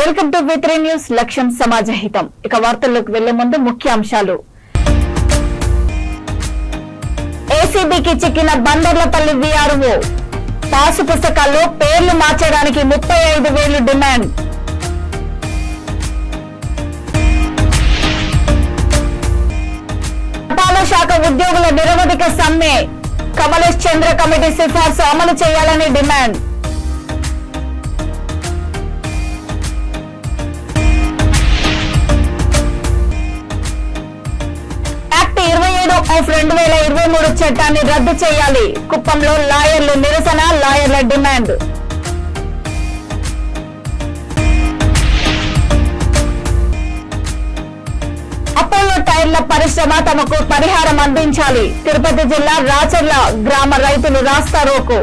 Welcome to V3 news. లక్ష్యం సమాజహితం. ఇక వార్తల్లోకి వెళ్లే ముందు ముఖ్య అంశాలు. ఏసీబీకి చిక్కిన బందర్లపల్లి వీఆర్ఓ. పాసు పుస్తకాల్లో పేర్లు మార్చడానికి 35,000 డిమాండ్. తపాలా శాఖ ఉద్యోగుల నిరవధిక సమ్మె. కమలేష్ చంద్ర కమిటీ సిఫార్సు అమలు చేయాలని డిమాండ్. యాక్ట్ 27/2023 చట్టాన్ని రద్దు చేయాలి. కుప్పంలో లాయర్లు నిరసన, లాయర్ల డిమాండ్. అపోలో టైర్ల పరిశ్రమ తమకు పరిహారం అందించాలి. తిరుపతి జిల్లా రాచర్ల గ్రామ రైతులు రాస్తారోకో.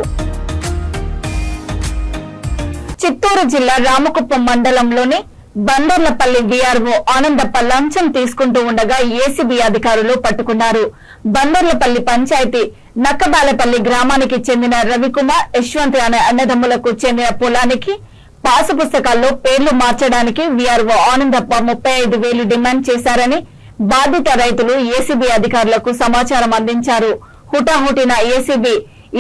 చిత్తూరు జిల్లా రామకుప్పం మండలంలోని బందర్లపల్లి వీఆర్ఓ ఆనందప్ప లంచం తీసుకుంటూ ఉండగా ఏసీబీ అధికారులు పట్టుకున్నారు. బందర్లపల్లి పంచాయతీ నక్కబాలపల్లి గ్రామానికి చెందిన రవికుమార్, యశ్వంత్ అనే అన్నదమ్ములకు చెందిన పొలానికి పాసు పుస్తకాల్లో పేర్లు మార్చడానికి వీఆర్ఓ ఆనందప్ప 35,000 డిమాండ్ చేశారని బాధిత రైతులు ఏసీబీ అధికారులకు సమాచారం అందించారు. హుటాహుటిన ఏసీబీ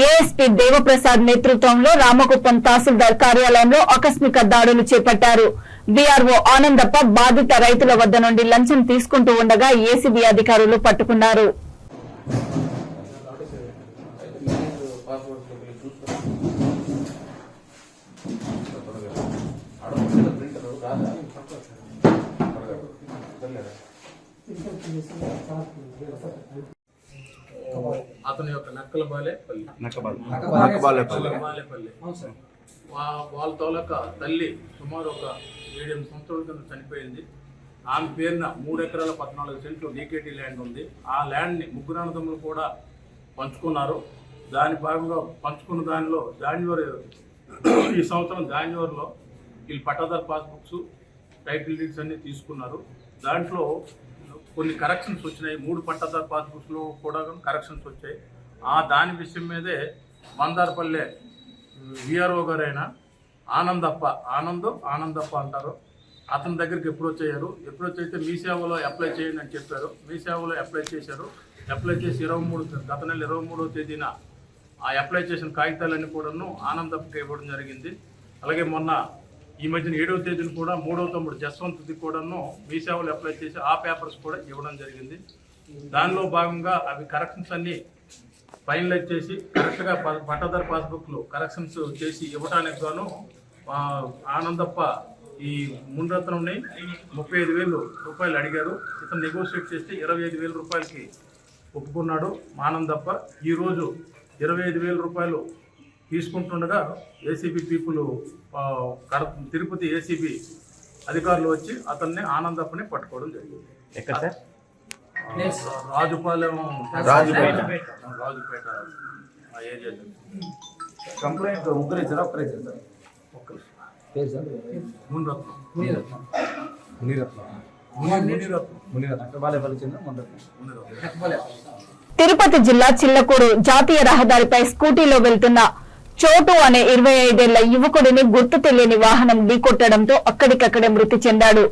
ఏఎస్పీ దేవప్రసాద్ నేతృత్వంలో రామకుప్పం తహసీల్దార్ కార్యాలయంలో ఆకస్మిక దాడులు చేపట్టారు. వీఆర్ఓ ఆనందప్ప బాధిత రైతుల వద్ద నుండి లంచం తీసుకుంటూ ఉండగా ఏసీబీ అధికారులు పట్టుకున్నారు. అతని యొక్క నక్కలబాలేపల్లి వాళ్ళ తోలక తల్లి సుమారు ఒక 7-8 సంవత్సరాల కింద చనిపోయింది. ఆమె పేరున 3 ఎకరాల 14 సెంట్లు డీకేటీ ల్యాండ్ ఉంది. ఆ ల్యాండ్ని ముగ్గురు అన్నదమ్ములు కూడా పంచుకున్నారు. దాని భాగంగా పంచుకున్న దానిలో ఈ సంవత్సరం జాన్యువరిలో వీళ్ళు పట్టాదారు పాస్బుక్స్, టైటిల్ డీడ్స్ అన్నీ తీసుకున్నారు. దాంట్లో కొన్ని కరెక్షన్స్ వచ్చినాయి. 3 పట్టాదారు పాస్బుక్స్లో కూడా కరెక్షన్స్ వచ్చాయి. దాని విషయం మీదే మందారపల్లె వీఆర్ఓ గారైన ఆనందప్ప అంటారు. అతని దగ్గరికి ఎప్పుడొచ్చైతే మీ సేవలో అప్లై చేయండి అని చెప్పారు. మీ సేవలో అప్లై చేశారు. అప్లై చేసి గత నెల 23వ తేదీన ఆ అప్లై చేసిన కాగితాలన్నీ కూడాను ఆనందప్పకి ఇవ్వడం జరిగింది. అలాగే మొన్న ఈ మధ్యన 7వ తేదీన కూడా 3వ తమ్ముడు జస్వంత్ది కూడాను మీ సేవలు అప్లై చేసి ఆ పేపర్స్ కూడా ఇవ్వడం జరిగింది. దానిలో భాగంగా అవి కరెక్షన్స్ అన్నీ ఫైనలైజ్ చేసి కరెక్ట్గా పట్టాదారు పాస్బుక్లు కరెక్షన్స్ చేసి ఇవ్వడానికి గాను ఆనందప్ప ఈ మున్రత్నంని 35,000 రూపాయలు అడిగారు. ఇతను నెగోషియేట్ చేస్తే 25,000 రూపాయలకి ఒప్పుకున్నాడు ఆనందప్ప. ఈరోజు 25,000 రూపాయలు తీసుకుంటుండగా ఏసీబీ పీపుల్ తిరుపతి ఏసీబీ అధికారులు వచ్చి అతన్ని ఆనందప్పని పట్టుకోవడం జరిగింది. రాజుపేట ఏరియా. కంప్లైంట్ ముగ్గురు ఇచ్చారు, ఒక్కరు ఇచ్చారు. తిరుపతి జిల్లా చిల్లకూరు జాతీయ రహదారిపై స్కూటీలో వెళ్తున్న చోటు అనే 25 ఏళ్ల యువకుడిని గుర్తు తెలియని వాహనం ఢీకొట్టడంతో అక్కడికక్కడే మృతి చెందాడు.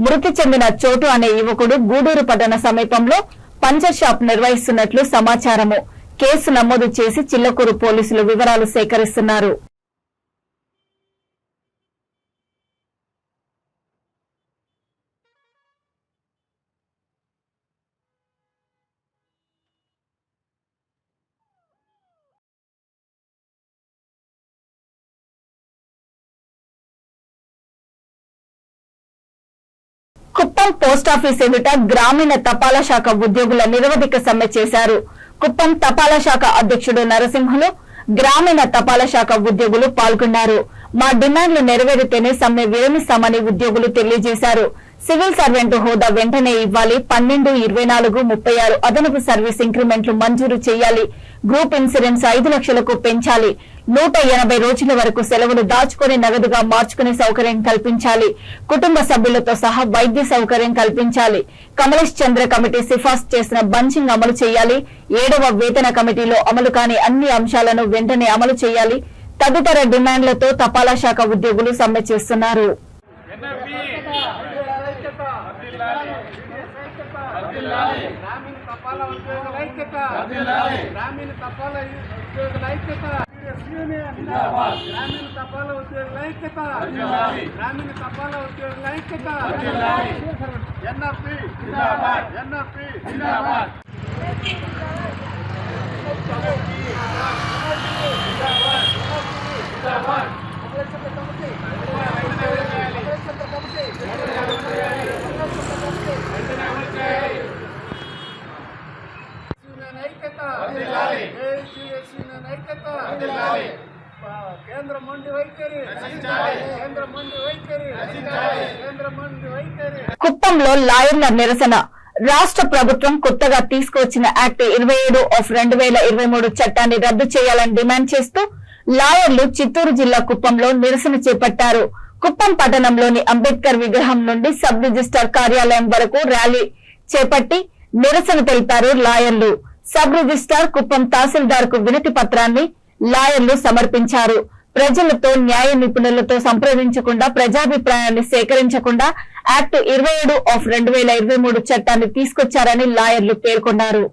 మృతి చెందిన చోటు అనే యువకుడు గూడూరు పట్టణ సమీపంలో పంచర్ షాప్ నిర్వహిస్తున్నట్లు సమాచారము. కేసు నమోదు చేసి చిల్లకూరు పోలీసులు వివరాలు సేకరిస్తున్నారు. కుప్పం పోస్టాఫీస్ ఎదుట గ్రామీణ తపాలా శాఖ ఉద్యోగుల నిరవధిక సమ్మె చేశారు. కుప్పం తపాలా శాఖ అధ్యక్షుడు నరసింహులు, గ్రామీణ తపాలా శాఖ ఉద్యోగులు పాల్గొన్నారు. మా డిమాండ్లు నెరవేరితేనే సమ్మె విరమిస్తామని ఉద్యోగులు తెలియజేశారు. సివిల్ సర్వెంట్ హోదా వెంటనే ఇవ్వాలి. 12, 24, 36 అదనపు సర్వీస్ ఇంక్రిమెంట్లు మంజూరు చేయాలి. గ్రూప్ ఇన్సూరెన్స్ 5 లక్షలకు పెంచాలి. 180 రోజుల వరకు సెలవులు దాచుకుని నగదుగా మార్చుకునే సౌకర్యం కల్పించాలి. కుటుంబ సభ్యులతో సహా వైద్య సౌకర్యం కల్పించాలి. కమలేష్ చంద్ర కమిటీ సిఫార్సు చేసిన బంచింగ్ అమలు చేయాలి. 7వ వేతన కమిటీలో అమలు కాని అన్ని అంశాలను వెంటనే అమలు చేయాలి. తదితర డిమాండ్లతో తపాలా శాఖ ఉద్యోగులు సమ్మె చేస్తున్నారు. గ్రామీణ తపాలా ఉద్యోగుల ఐక్యత, గ్రామీణ తపాలా ఉద్యోగుల ఐక్యత, గ్రామీణ తపాలా ఉద్యోగుల ఐక్యత, గ్రామీణ తపాలా ఉద్యోగుల ఐక్యత, ఎన్ఆర్పి ఎన్ఆర్పి కేంద్ర మండి వైఖరి, కేంద్ర మండి వైఖరి, కేంద్ర మండి వైఖరి. కుప్పంలో లాయర్ల నిరసన. రాష్ట్ర ప్రభుత్వం కొత్తగా తీసుకువచ్చిన యాక్ట్ 27/2023 చట్టాన్ని రద్దు చేయాలని డిమాండ్ చేస్తూ లాయర్లు చిత్తూరు జిల్లా కుప్పంలో నిరసన చేపట్టారు. కుప్పం పట్టణంలోని అంబేద్కర్ విగ్రహం నుండి సబ్ రిజిస్టార్ కార్యాలయం వరకు ర్యాలీ చేపట్టి నిరసన తెలిపారు లాయర్లు. సబ్ రిజిస్టార్ కుప్పం తహసీల్దార్ కు వినతి పత్రాన్ని లాయర్లు సమర్పించారు. ప్రజలతో న్యాయ నిపుణులతో సంప్రదించకుండా, ప్రజాభిప్రాయాన్ని సేకరించకుండా యాక్ట్ 27/2023 చట్టాన్ని తీసుకొచ్చారని లాయర్లు పేర్కొన్నారు.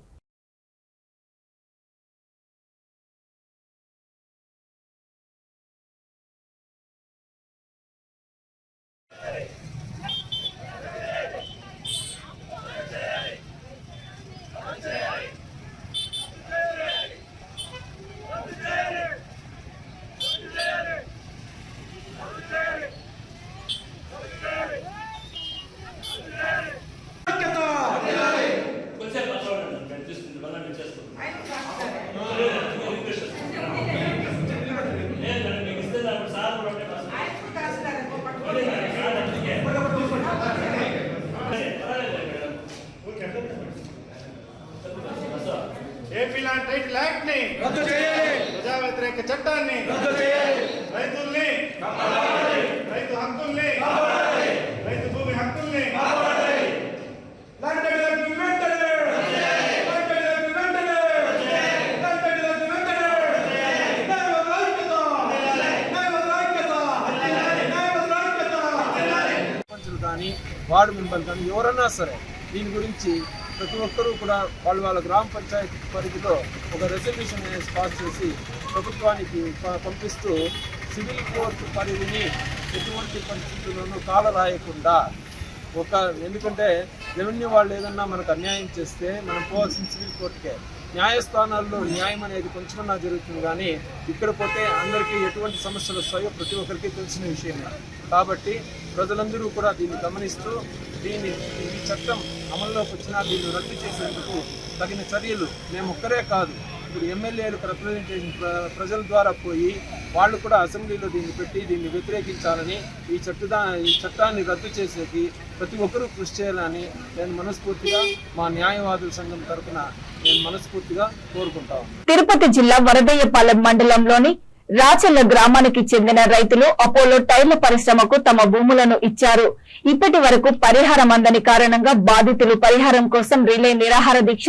ఏపీ ల్యాండ్ టైటిల్ యాక్ట్ ని రద్దు చేయాలి, ప్రజా వ్యతిరేక చట్టాన్ని రద్దు చేయాలి, రైతుల్ని కాపాడాలి, రైతు హక్కుల్ని కాపాడాలి, రైతు భూమి హక్కుల్ని కాపాడాలి. ల్యాండ్ టైటిల్ యాక్ట్ ని వెంటనే రద్దు చేయాలి, ల్యాండ్ టైటిల్ యాక్ట్ ని వెంటనే రద్దు చేయాలి, ల్యాండ్ టైటిల్ యాక్ట్ ని వెంటనే రద్దు చేయాలి. న్యాయవాదుల ఐక్యత, న్యాయవాదుల ఐక్యత, న్యాయవాదుల ఐక్యత. పంచులు కానీ వార్డు మెంబర్లు కానీ ఎవరన్నా సరే దీని గురించి ప్రతి ఒక్కరూ కూడా వాళ్ళ గ్రామ పంచాయతీ పరిధిలో ఒక రెజల్యూషన్ పాస్ చేసి ప్రభుత్వానికి పంపిస్తూ సివిల్ కోర్టు పరిధిని ఎటువంటి పరిస్థితుల్లోనూ కాలరాయకుండా ఎందుకంటే రెవెన్యూ వాళ్ళు ఏదన్నా మనకు అన్యాయం చేస్తే మనం పోవాల్సిన సివిల్ కోర్టుకే. న్యాయస్థానాల్లో న్యాయం అనేది కొంచెమన్నా జరుగుతుంది, కానీ ఇక్కడ పోతే అందరికీ ఎటువంటి సమస్యలు వస్తాయో ప్రతి ఒక్కరికి తెలిసిన విషయమే. కాబట్టి ప్రజలందరూ కూడా దీన్ని గమనిస్తూ ఈ చట్టం అమల్లోకి వచ్చినా దీన్ని రద్దు చేసేందుకు తగిన చర్యలు మేము ఒక్కరే కాదు, ఇప్పుడు ఎమ్మెల్యేలకు రిప్రజెంటేషన్ ప్రజల ద్వారా పోయి వాళ్ళు కూడా అసెంబ్లీలో దీన్ని పెట్టి దీన్ని వ్యతిరేకించాలని, ఈ చట్టాన్ని రద్దు చేసేకి ప్రతి ఒక్కరూ కృషి చేయాలని నేను మనస్ఫూర్తిగా మా న్యాయవాదుల సంఘం తరఫున నేను మనస్ఫూర్తిగా కోరుకుంటాను. తిరుపతి జిల్లా వరదయ్యపాలెం మండలంలోని రాచల్ల గ్రామానికి చెందిన రైతులు అపోలో టైర్ల పరిశ్రమకు తమ భూములను ఇచ్చారు. ఇప్పటి వరకు పరిహారం అందని కారణంగా బాధితులు పరిహారం కోసం రిలే నిరాహార దీక్ష,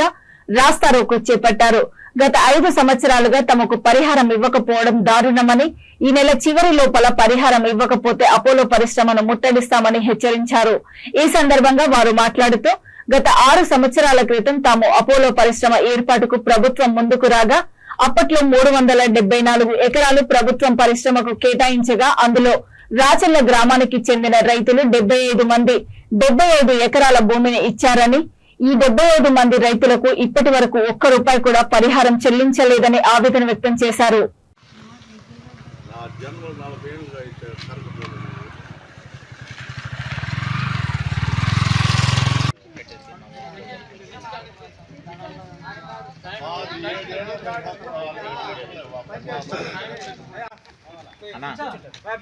రాస్తారోకో చేపట్టారు. గత 5 సంవత్సరాలుగా తమకు పరిహారం ఇవ్వకపోవడం దారుణమని, ఈ నెల చివరి లోపల పరిహారం ఇవ్వకపోతే అపోలో పరిశ్రమను ముట్టడిస్తామని హెచ్చరించారు. ఈ సందర్భంగా వారు మాట్లాడుతూ గత 6 సంవత్సరాల క్రితం తాము అపోలో పరిశ్రమ ఏర్పాటుకు ప్రభుత్వం ముందుకు రాగా అప్పట్లో 374 ఎకరాలు ప్రభుత్వం పరిశ్రమకు కేటాయించగా అందులో రాచల్ల గ్రామానికి చెందిన రైతులు 75 మంది 75 ఎకరాల భూమిని ఇచ్చారని, ఈ 75 మంది రైతులకు ఇప్పటి వరకు ₹1 కూడా పరిహారం చెల్లించలేదని ఆవేదన వ్యక్తం చేశారు.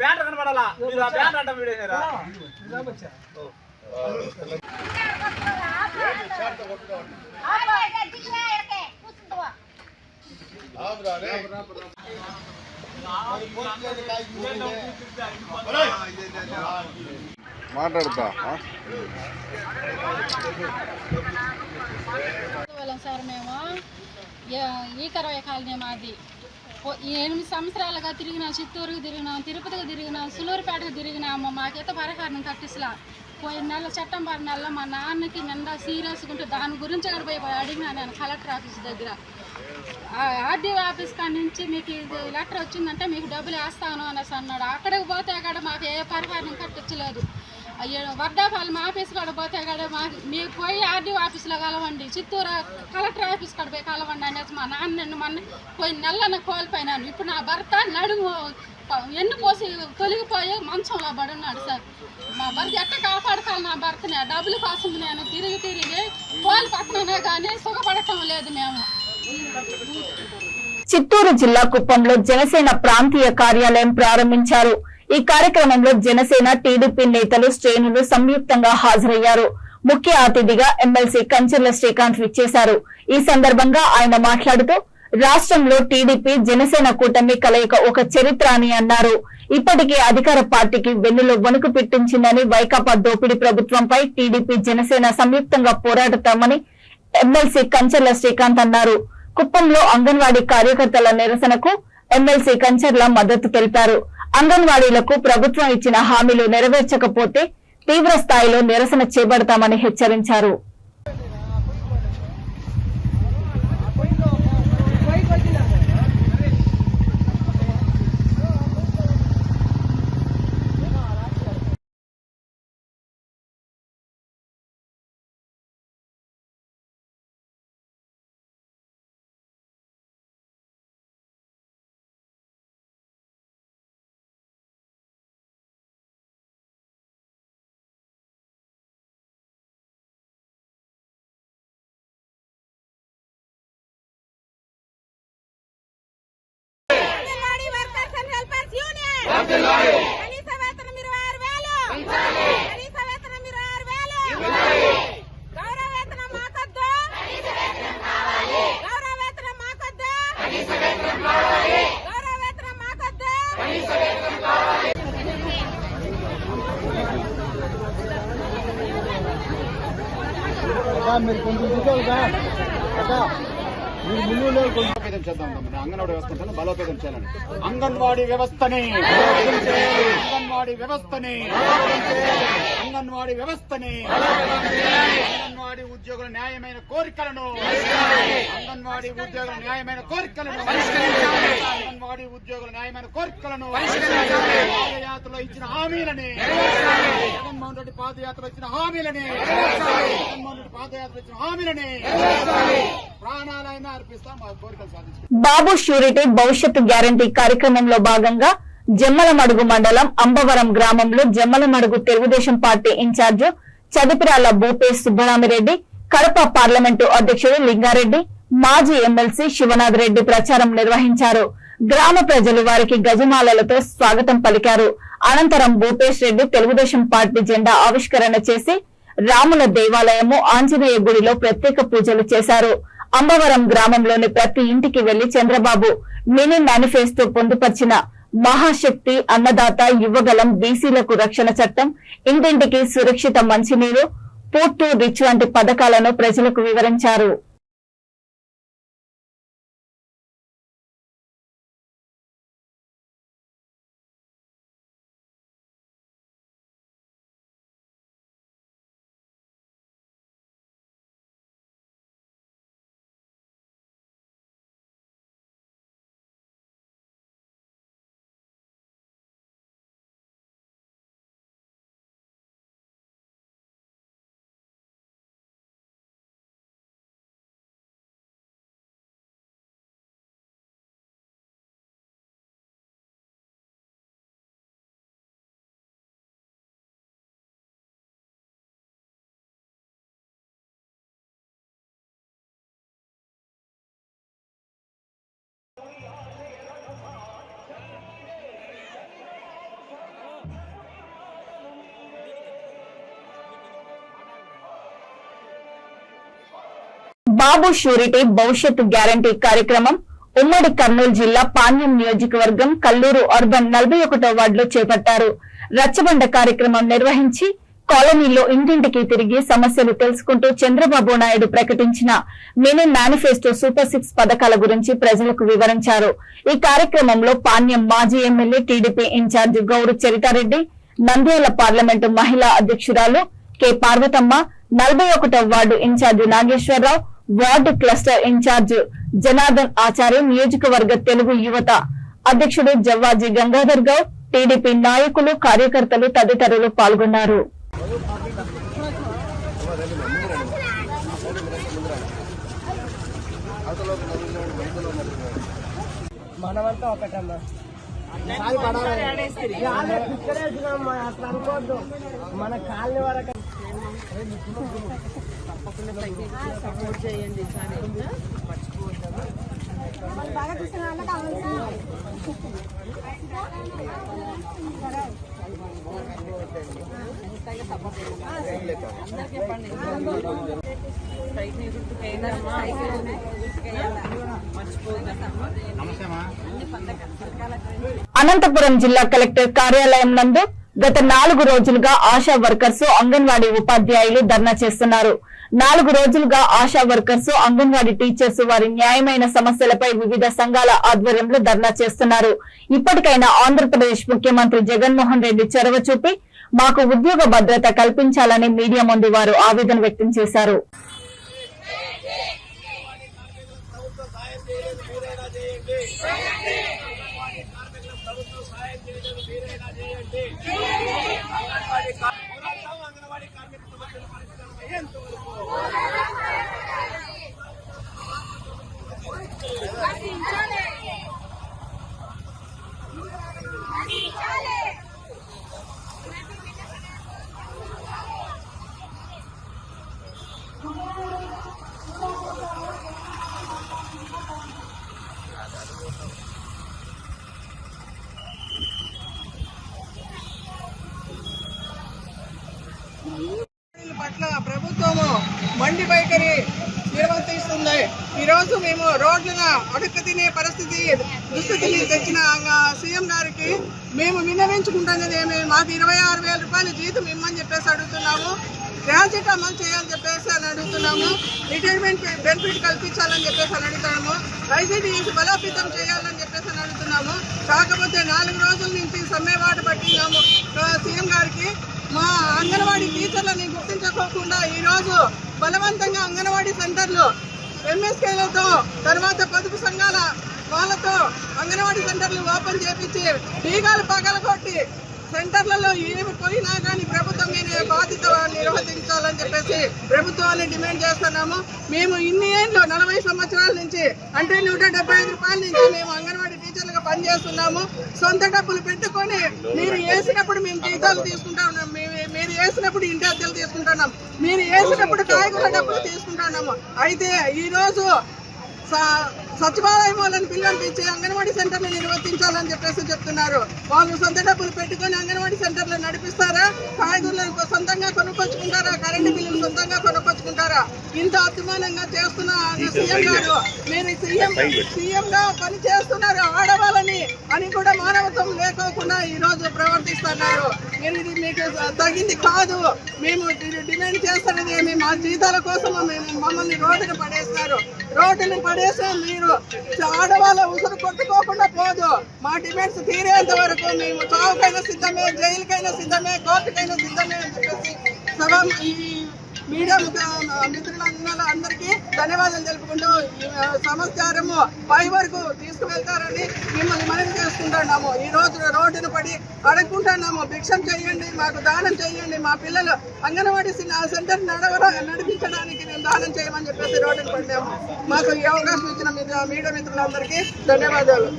బ్యానర్ కనబడాలా, మీరు ఆ బ్యానర్ అంట వీడేరా మాట్లాడతా సార్ మేము ఈ 20 కాలనీ మాది 8 సంవత్సరాలుగా తిరిగినా, చిత్తూరుకు తిరిగినాం, తిరుపతికి తిరిగినాం, సులూరుపేటకు తిరిగినాము. మాకైతే పరిహారం కట్టిస్లా. పోయిన నెల సెప్టెంబర్ నెలలో మా నాన్నకి నిండా సీరియస్గా ఉంటే దాని గురించి అక్కడ పోయి అడిగినా నేను కలెక్టర్ ఆఫీస్ దగ్గర. ఆర్డీఓ ఆఫీస్ కాడ నుంచి మీకు ఇది లెటర్ వచ్చిందంటే మీకు డబ్బులు వేస్తాను అనేసి అన్నాడు. అక్కడికి పోతే అక్కడ మాకు ఏ పరిహారం కట్టించలేదు. వర్ధాపాలెం ఆఫీస్ కాడ పోతే అక్కడ మీకు పోయి ఆర్డీఓ ఆఫీస్లో కలవండి, చిత్తూరు కలెక్టర్ ఆఫీస్ కాడ పోయి కలవండి అనేసి మా నాన్న నిన్ను పోయిన నెల కోల్పోయినాను. ఇప్పుడు నా భర్త నడుము ఎన్ను పోసి తొలిగిపోయి మంచంలో పడున్నాడు సార్. మా భర్త ఎట్ట కాపాడుకోవాలి నా భర్తని? డబ్బుల కోసం నేను తిరిగి కోల్పోతున్నానే కానీ సుఖపడటం లేదు మేము. చిత్తూరు జిల్లా కుప్పంలో జనసేన ప్రాంతీయ కార్యాలయం ప్రారంభించారు. ఈ కార్యక్రమంలో జనసేన టీడీపీ నేతలు శ్రేణులు సంయుక్తంగా హాజరయ్యారు. ముఖ్య అతిథిగా ఎమ్మెల్సీ కంచర్ల శ్రీకాంత్ విచ్చేశారు. ఈ సందర్భంగా ఆయన మాట్లాడుతూ రాష్ట్రంలో టీడీపీ జనసేన కూటమి కలయిక ఒక చరిత్ర అని అన్నారు. ఇప్పటికే అధికార పార్టీకి వెన్నులో వణుకు పెట్టించిందని, వైకాపా దోపిడీ ప్రభుత్వంపై టీడీపీ జనసేన సంయుక్తంగా పోరాడతామని ఎమ్మెల్సీ కంచర్ల శ్రీకాంత్ అన్నారు. కుప్పంలో అంగన్వాడీ కార్యకర్తల నిరసనకు ఎమ్మెల్సీ కంచర్ల మద్దతు తెలిపారు. అంగన్వాడీలకు ప్రభుత్వం ఇచ్చిన హామీలు నెరవేర్చకపోతే తీవ్ర స్థాయిలో నిరసన చేపడతామని హెచ్చరించారు. మీరు కొంచెం చూసావుగా బలోపేతం చేద్దాం. అంగన్వాడీ వ్యవస్థను బలోపేతం చేయాలని అంగన్వాడీ వ్యవస్థని అంగన్వాడీ ఉద్యోగుల న్యాయమైన కోరికలను అంగన్వాడీ ఉద్యోగుల పాదయాత్రలో ఇచ్చిన హామీలని జగన్మోహన్ రెడ్డి పాదయాత్రలో ఇచ్చిన హామీలని ప్రాణాలైనా అర్పిస్తాం. మా కోరికలు సాధిస్తాం. బాబు ష్యూరిటీ భవిష్యత్తు గ్యారంటీ కార్యక్రమంలో భాగంగా జమ్మలమడుగు మండలం అంబవరం గ్రామంలో Jammalamadugu Telugu Desam party incharge Chadipirala Bhupesh Subbarami Reddy, Kadapa parliament అధ్యక్షుడు లింగారెడ్డి, మాజీ ఎమ్మెల్సీ శివనాథ్ రెడ్డి ప్రచారం నిర్వహించారు. గ్రామ ప్రజలు వారికి గజమాలలతో స్వాగతం పలికారు. అనంతరం భూపేష్ రెడ్డి తెలుగుదేశం పార్టీ జెండా ఆవిష్కరణ చేసి రాముల దేవాలయము, ఆంజనేయ గుడిలో ప్రత్యేక పూజలు చేశారు. అంబవరం గ్రామంలోని ప్రతి ఇంటికి వెళ్లి చంద్రబాబు మినీ మేనిఫెస్టో పొందుపర్చిన మహాశక్తి, అన్నదాత, యువగలం, బీసీలకు రక్షణ చట్టం, ఇంటింటికి సురక్షిత మంచినీరు, పూర్ టు రిచ్ వంటి పథకాలను ప్రజలకు వివరించారు. బాబు ష్యూరిటీ భవిష్యత్తు గ్యారంటీ కార్యక్రమం ఉమ్మడి కర్నూలు జిల్లా పాణ్యం నియోజకవర్గం కల్లూరు అర్బన్ 41వ వార్డులో చేపట్టారు. రచ్చబండ కార్యక్రమం నిర్వహించి కాలనీలో ఇంటింటికి తిరిగి సమస్యలు తెలుసుకుంటూ చంద్రబాబు నాయుడు ప్రకటించిన మినీ మేనిఫెస్టో సూపర్ 6 పథకాల గురించి ప్రజలకు వివరించారు. ఈ కార్యక్రమంలో పాణ్యం మాజీ MLA TDP incharge Gouru Charitha Reddy, Nandyal parliament మహిళా అధ్యక్షురాలు కె పార్వతమ్మ, 41వ ward incharge Nageswara Rao, ward cluster incharge Janardhan Acharya, నియోజకవర్గ తెలుగు యువత అధ్యక్షుడు జవ్వాజీ గంగాధర్ గౌడ్, టీడీపీ నాయకులు, కార్యకర్తలు తదితరులు పాల్గొన్నారు. మనమంతా ఒకటమ్మా అట్లా అనుకోవద్దు. మన కాళ్ళని వరకు సపోర్ట్ చేయండి. అనంతపురం జిల్లా కలెక్టర్ కార్యాలయం నందు గత 4 రోజులుగా ఆశా వర్కర్స్, అంగన్వాడీ ఉపాధ్యాయులు ధర్నా చేస్తున్నారు. 4 రోజులుగా ఆశా వర్కర్స్, అంగన్వాడీ టీచర్స్ వారి న్యాయమైన సమస్యలపై వివిధ సంఘాల ఆధ్వర్యంలో ధర్నా చేస్తున్నారు. ఇప్పటికైనా ఆంధ్రప్రదేశ్ ముఖ్యమంత్రి జగన్మోహన్ రెడ్డి చొరవ చూపి మాకు ఉద్యోగ భద్రత కల్పించాలని మీడియా ముందు వారు ఆవేదన వ్యక్తం చేశారు. పట్ల ప్రభుత్వము మండి వైఖరి నిర్వర్తిస్తుంది. ఈరోజు మేము రోడ్లుగా అడుక్కు తినే దుస్థితిని తెచ్చిన సీఎం గారికి మేము విన్నవించుకుంటున్నది మాకు 26,000 రూపాయలు జీతం ఇమ్మని చెప్పేసి అడుగుతున్నాము. గ్రాడ్యుయేట్ అమలు చేయాలని చెప్పేసి అని అడుగుతున్నాము. రిటైర్మెంట్ బెనిఫిట్ కల్పించాలని చెప్పేసి అని అడుగుతున్నాము. ఐసీడీఎస్ బలోపేతం చేయాలని చెప్పేసి అని అడుగుతున్నాము. కాకపోతే 4 రోజుల నుంచి సమ్మెబాటు పట్టినాము సీఎం గారికి. మా అంగన్వాడీ టీచర్లని గుర్తించుకోకుండా ఈరోజు బలవంతంగా అంగన్వాడీ సెంటర్లు ఎంఎస్కేలతో తర్వాత పొదుపు సంఘాల వాళ్ళతో అంగన్వాడీ సెంటర్లు ఓపెన్ చేపించి బీగాలు పగలగొట్టి సెంటర్లలో ఏమి పోయినా కానీ ప్రభుత్వం బాధ్యత నిర్వహించాలని చెప్పేసి ప్రభుత్వాన్ని డిమాండ్ చేస్తున్నాము. మేము ఇన్ని ఏళ్ళు 40 సంవత్సరాల నుంచి అంటే 175 రూపాయల నుంచి మేము అంగన్వాడీ టీచర్లుగా పనిచేస్తున్నాము. సొంత డబ్బులు పెట్టుకొని మీరు వేసినప్పుడు మేము జీతాలు తీసుకుంటాం, మీరు వేసినప్పుడు ఇంటి అద్దెలు తీసుకుంటున్నాం, మీరు వేసినప్పుడు కాయగూర డబ్బులు తీసుకుంటున్నాము. అయితే ఈరోజు సచివాలయం వాళ్ళని పిల్లలకి అంగన్వాడీ సెంటర్లు నిర్వర్తించాలని చెప్పేసి చెప్తున్నారు. వాళ్ళు సొంత డబ్బులు పెట్టుకొని అంగన్వాడీ సెంటర్లు నడిపిస్తారా? కాయగూరలు సొంతంగా కొనుక్కొచ్చుకుంటారా? కరెంటు బిల్లులు సొంతంగా కొనుక్కొచ్చుకుంటారా? ఇంత అద్మానంగా చేస్తున్న సీఎం గారు మీరు సీఎం గా పని చేస్తున్నారు ఆడవాళ్ళని అని కూడా మానవత్వం లేకోకుండా ఈ రోజు ప్రవర్తిస్తున్నారు. ఇది మీకు తగింది కాదు. మేము డిమాండ్ చేస్తున్నది ఏమి మా జీతాల కోసం మమ్మల్ని రోడ్డును పడేస్తున్నారు. రోడ్డును పడేస్తే మీరు ఆడవాళ్ళ ఉసురు కొట్టుకోకుండా పోదు. మా డిమాండ్స్ తీరేంత వరకు మేము చావుకైనా సిద్ధమే, జైలుకైనా సిద్ధమే, కోర్టుకైనా సిద్ధమే అని చెప్పేసి ఈ మీడియా మిత్రులందరికీ ధన్యవాదాలు తెలుపుకుంటూ సమాచారము పై వరకు తీసుకువెళ్తారని మిమ్మల్ని మనవి చేసుకుంటున్నాము. ఈ రోజు రోడ్డును పడి అడుక్కుంటున్నాము. భిక్షం చేయండి, మాకు దానం చేయండి, మా పిల్లలు అంగన్వాడీ సెంటర్ నడిపించడానికి మేము దానం చేయమని చెప్పేసి రోడ్డును పడ్డాము. మాకు ఈ అవకాశం ఇచ్చిన మీడియా మిత్రులందరికీ ధన్యవాదాలు.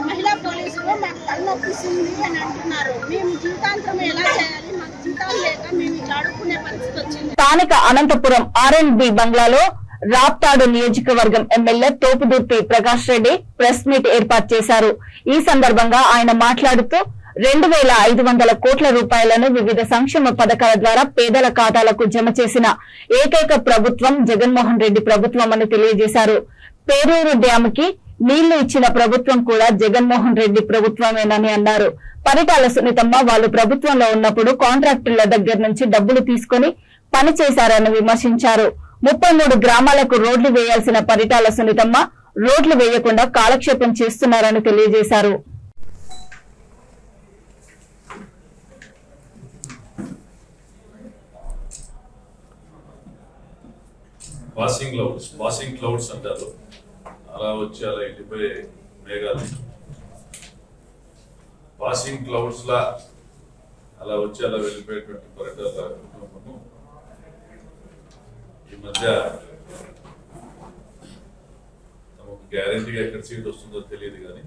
మహిళా పోలీసులు మాకు తలనొప్పిస్తుంది అని అంటున్నారు. మేము జీతాంతరం ఎలా చేయాలి? మాకు జీతాలు లేక మేము ఇట్లా అడుక్కునే పరిస్థితి వచ్చింది. స్థానిక అనంతపురం R&B బంగ్లాలో రాప్తాడు నియోజకవర్గం MLA Thopudurthi Prakash Reddy press meet ఏర్పాటు చేశారు. ఈ సందర్భంగా ఆయన మాట్లాడుతూ 2,500 కోట్ల రూపాయలను వివిధ సంక్షేమ పథకాల ద్వారా పేదల ఖాతాలకు జమ చేసిన ఏకైక ప్రభుత్వం జగన్మోహన్ రెడ్డి ప్రభుత్వం అని తెలియజేశారు. పేరూరు డ్యామ్ కి నీళ్లు ఇచ్చిన ప్రభుత్వం కూడా జగన్మోహన్ రెడ్డి ప్రభుత్వమేనని అన్నారు. పరిటాల సునీతమ్మ వాళ్ళు ప్రభుత్వంలో ఉన్నప్పుడు కాంట్రాక్టర్ల దగ్గర నుంచి డబ్బులు తీసుకుని పని చేశారని విమర్శించారు. 33 గ్రామాలకు రోడ్లు వేయాల్సిన పరిటాల సునీతమ్మ రోడ్లు వేయకుండా కాలక్షేపం చేస్తున్నారని తెలియజేశారు. పాసింగ్ క్లౌడ్స్ అంటారు. అలా వచ్చి అలా వెళ్ళిపోయే మేఘాలు పాసింగ్ క్లౌడ్స్ లా అలా వచ్చి అలా వెళ్ళిపోయేటువంటి పరిటాల కుటుంబము ఈ మధ్య తమకు గ్యారెంటీగా ఎక్కడ సీట్ వస్తుందో తెలియదు కానీ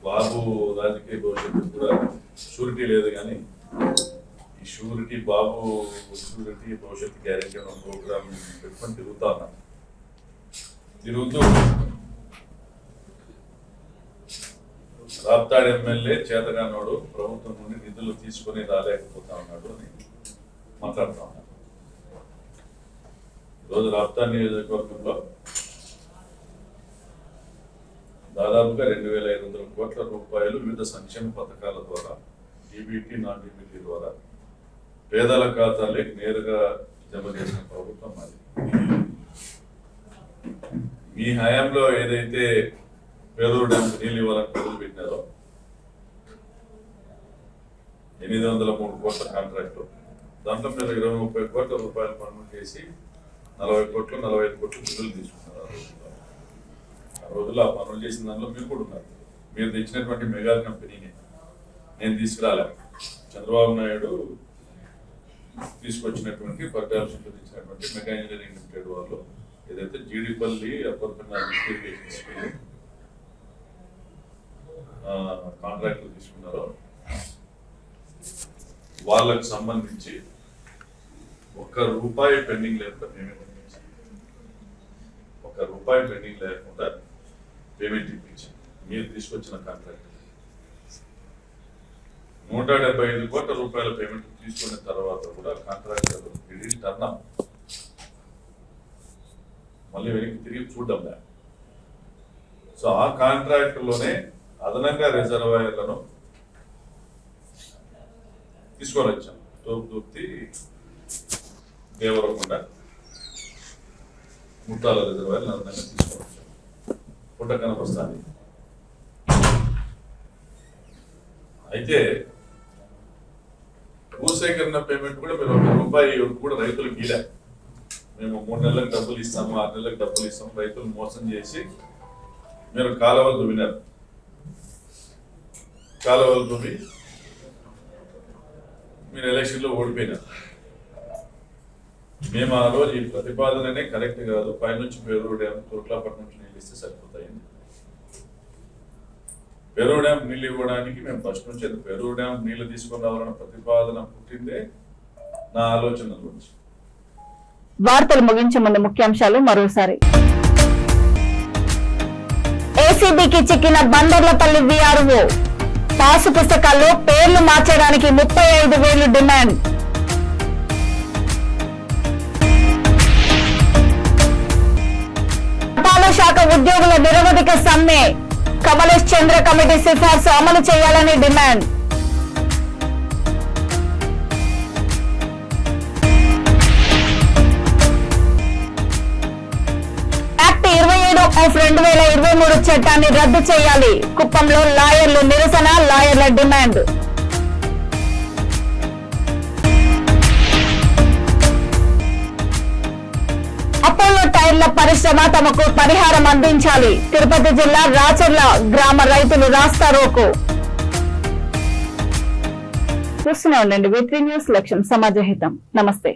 బాబు రాజకీయ భవిష్యత్తు కూడా షూరిటీ లేదు కానీ ఈ షూరిటీ బాబు షూరిటీ భవిష్యత్తు గ్యారెంటీ అన్న ప్రోగ్రామ్ పెట్టుకొని తిరుగుతా ఉన్నాం. తిరుగుతూ రాప్తాడు ఎమ్మెల్యే చేతగానోడు ప్రభుత్వం నుండి నిధులు తీసుకొని రాలేకపోతా ఉన్నాడు అని మాట్లాడుతా ఉన్నాడు. ఈరోజు రాప్తాడు నియోజకవర్గంలో దాదాపుగా 2,500 కోట్ల రూపాయలు వివిధ సంక్షేమ పథకాల ద్వారా డీబీటీ నాన్ డీబీటీ ద్వారా పేదల ఖాతాలకు నేరుగా జమ చేసిన ప్రభుత్వం అది. మీ హయాంలో ఏదైతే పేరూరు డ్యామ్ నీళ్ళు ఇవ్వాలని మొదలు పెట్టినారో 803 కోట్ల కాంట్రాక్టు, దాంట్లో మీరు 20-30 కోట్ల రూపాయలు పనులు చేసి 40 కోట్లు 45 కోట్లు నిధులు తీసుకున్నారు. ఆ రోజుల్లో ఆ పనులు చేసిన దానిలో మీరు కూడా ఉన్నారు. మీరు తెచ్చినటువంటి మెగా కంపెనీని నేను తీసుకురాలే, చంద్రబాబు నాయుడు తీసుకొచ్చినటువంటి పరిటాల తెచ్చినటువంటి మెగా ఇంజనీరింగ్ లిమిటెడ్ వాళ్ళు ఏదైతే జీడిపల్లి అప్పటికన్నా కాంట్రాక్టులు తీసుకున్నారో వాళ్ళకు సంబంధించి ₹1 పెండింగ్ లేకుండా పేమెంట్ ఇప్పించి ₹1 పెండింగ్ లేకుండా పేమెంట్ ఇప్పించి మీరు తీసుకొచ్చిన కాంట్రాక్ట్ 175 కోట్ల రూపాయల పేమెంట్ తీసుకున్న తర్వాత కూడా కాంట్రాక్టర్ టర్న్ మళ్ళీ వెనక్కి తిరిగి చూడడం లేదు. సో ఆ కాంట్రాక్టులోనే అదనంగా రిజర్వాయర్లను తీసుకొని వచ్చాం. తోపుదుర్తి, దేవరకొండ, ముట్టాల రిజర్వాయర్లు అదనంగా తీసుకొని వచ్చాం. పుట్టకన వస్తాను. అయితే భూసేకరణ పేమెంట్ కూడా మీరు ₹1 కూడా రైతులకు ఇలే. మేము 3 నెలలకు డబ్బులు ఇస్తాము, 6 నెలలకు డబ్బులు ఇస్తాము, రైతులు మోసం చేసి మీరు కాలువలు దువ్వినారు. కాలువలు దువ్వి మీరు ఎలక్షన్లో ఓడిపోయినారు. మేము ఆ రోజు ఈ ప్రతిపాదననే కరెక్ట్ కాదు, పైనుంచి పేరూరు డ్యామ్ తుర్కలాపట్నం నుంచి నీళ్ళు ఇస్తే సరిపోతాయింది. పేరూరు డ్యామ్ నీళ్ళు ఇవ్వడానికి మేము ఫస్ట్ నుంచి పేరూరు డ్యామ్ నీళ్లు తీసుకొని రావాలన్న ప్రతిపాదన పుట్టిందే నా ఆలోచన గురించి. వార్తలు ముగించే ముందు ముఖ్యాంశాలు మరోసారి. ఏసీబీకి చిక్కిన బందర్లపల్లి వీఆర్ఓ, పాసు పుస్తకాల్లో పేర్లు మార్చడానికి 35,000 డిమాండ్. తపాలా శాఖ ఉద్యోగుల నిరవధిక సమ్మె, కమలేష్ చంద్ర కమిటీ సిఫార్సు అమలు చేయాలని డిమాండ్. యాక్ట్ 27/2023 చట్టాన్ని రద్దు చేయాలి, కుప్పంలో లాయర్లు నిరసన, లాయర్ల డిమాండ్. అపోలో టైర్ల పరిశ్రమ తమకు పరిహారం అందించాలి, తిరుపతి జిల్లా రాచర్ల గ్రామ రైతులు రాస్తారోకో. చూస్తూనే ఉండండి V3 న్యూస్, లక్ష్యం సమాజహితం. నమస్తే.